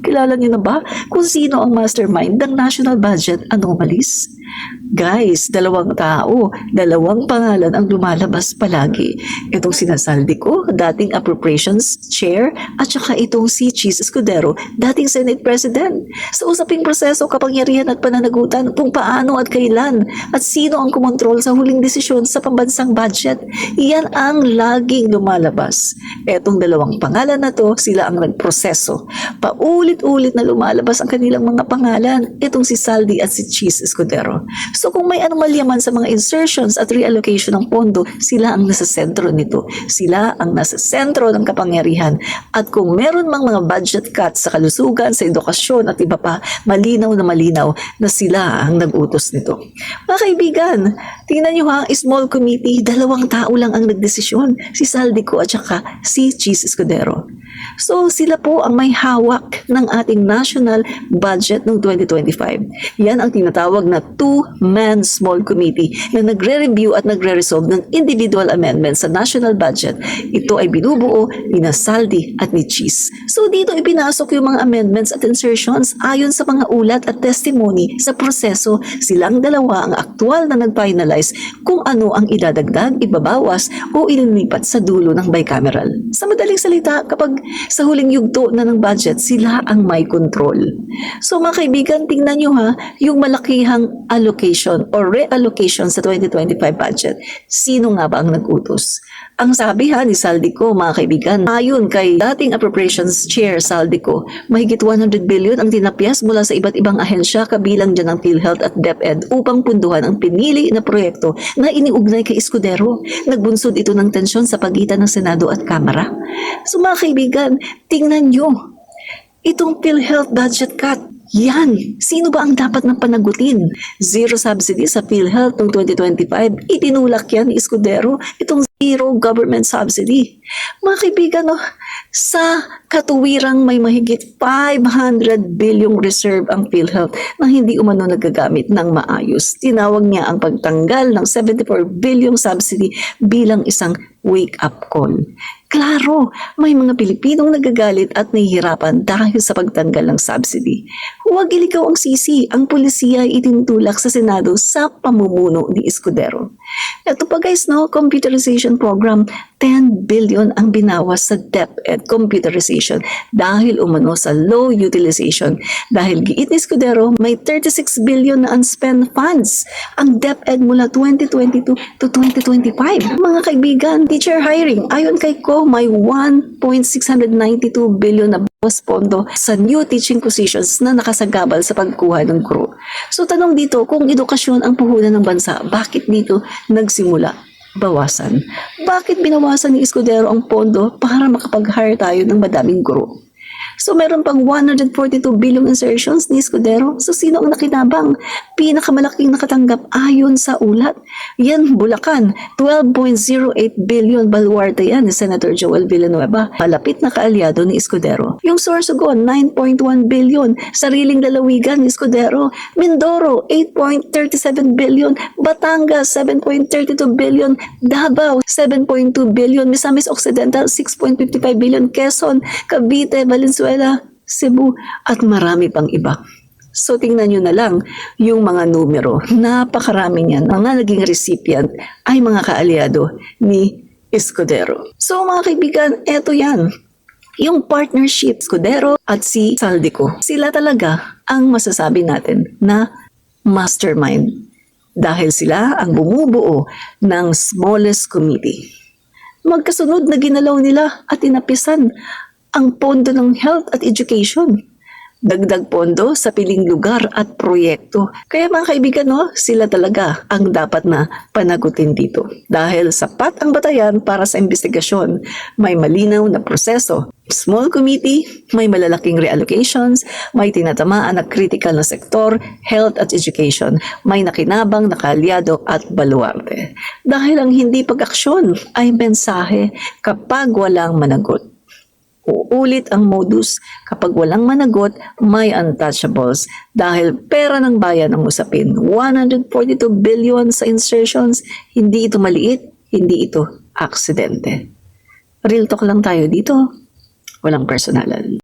Kilala niyo na ba kung sino ang mastermind ng national budget anomalies? Guys, dalawang tao, dalawang pangalan ang lumalabas palagi. Itong sinasaldi ko, dating appropriations chair, at saka itong si Cheese Escudero, dating Senate President. Sa usaping proseso, kapangyarihan at pananagutan kung paano at kailan at sino ang kumontrol sa huling desisyon sa pambansang budget. Iyan ang laging lumalabas. Etong dalawang pangalan na to, sila ang nagproseso. Paulit-ulit na lumalabas ang kanilang mga pangalan. Itong si Saldi at si Cheese Escudero. So kung may anomalya man sa mga insertions at reallocation ng pondo, sila ang nasa sentro nito. Sila ang nasa sentro ng kapangyarihan. At kung meron mang mga budget cuts sa kalusugan, sa edukasyon at iba pa, malinaw na sila ang nag-utos nito. Mga kaibigan, tingnan nyo ha, small committee, dalawang tao lang ang nagdesisyon. Si Saldico at saka si Cheese Escudero. So sila po ang may hawak ng ating national budget noong 2025. Yan ang tinatawag na two-man small committee na nagre-review at nagre-resolve ng individual amendments sa national budget. Ito ay binubuo ni Saldi at ni Cheese. So dito ipinasok yung mga amendments at insertions ayon sa mga ulat at testimony sa proseso. Silang dalawa ang aktual na nag-finalize kung ano ang idadagdag, ibabawas o ililipat sa dulo ng bicameral. Sa madaling salita, kapag sa huling yugto na ng budget, sila ang may control. So mga kaibigan, tingnan nyo ha, yung malakihang allocation or reallocation sa 2025 budget. Sino nga ba ang nag-utos? Ang sabi ha ni Saldico, mga kaibigan, ayon kay dating appropriations chair Saldico, mahigit 100 billion ang tinapyas mula sa iba't ibang ahensya kabilang dyan ang PhilHealth at DepEd upang punduhan ang pinili na proyekto na iniugnay kay Escudero. Nagbunsod ito ng tensyon sa pagitan ng Senado at Kamara. So mga kaibigan, tingnan nyo, itong PhilHealth budget cut, yan, sino ba ang dapat nang panagutin? Zero subsidy sa PhilHealth noong 2025, itinulak yan ni Escudero, itong zero government subsidy. Mga kaibigan, no, sa katuwirang may mahigit 500 bilyong reserve ang PhilHealth na hindi umano nagagamit ng maayos. Tinawag niya ang pagtanggal ng 74 bilyong subsidy bilang isang wake-up call. Klaro, may mga Pilipinong nagagalit at nahihirapan dahil sa pagtanggal ng subsidy. Huwag iligaw ang sisi, ang pulisiya ay itinutulak sa Senado sa pamumuno ni Escudero. Ito pa guys, no, computerization program, 10 billion ang binawas sa DepEd computerization dahil umano sa low utilization. Dahil giit ni Escudero, may 36 billion na unspent funds ang DepEd mula 2022 to 2025. Mga kaibigan, teacher hiring, ayon kay Ko, may 1.692 billion na bawas pondo sa new teaching positions na nakasagabal sa pagkuha ng guro. So tanong dito, kung edukasyon ang puhunan ng bansa, bakit dito nagsimula bawasan? Bakit binawasan ni Escudero ang pondo para makapag-hire tayo ng madaming guro? So meron pang 142 billion insertions ni Escudero. So sino ang nakinabang? Pinakamalaking nakatanggap ayon sa ulat. Yan, Bulacan, 12.08 billion baluarte yan ni Senator Joel Villanueva. Malapit na kaalyado ni Escudero. Yung Sorsogon, 9.1 billion. Sariling lalawigan ni Escudero. Mindoro, 8.37 billion. Batangas, 7.32 billion. Davao, 7.2 billion. Misamis Occidental, 6.55 billion. Quezon, Cavite, Valenzuela, Cebu, at marami pang iba. So tingnan nyo na lang yung mga numero. Napakarami niyan. Mga naging recipient ay mga kaalyado ni Escudero. So mga kaibigan, eto yan. Yung partnership, Escudero at si Saldico. Sila talaga ang masasabi natin na mastermind. Dahil sila ang bumubuo ng smallest committee. Magkasunod na ginalaw nila at inapisan ang pondo ng health at education. Dagdag pondo sa piling lugar at proyekto. Kaya mga kaibigan, no, sila talaga ang dapat na panagutin dito. Dahil sapat ang batayan para sa investigasyon, may malinaw na proseso. Small committee, may malalaking reallocations, may tinatamaan na critical na sektor, health at education, may nakinabang na kaalyado at baluarte. Dahil ang hindi pag-aksyon ay mensahe kapag walang managot. Uulit ang modus, kapag walang managot, may untouchables dahil pera ng bayan ang usapin. 142 billion sa insertions, hindi ito maliit, hindi ito aksidente. Real talk lang tayo dito, walang personalan.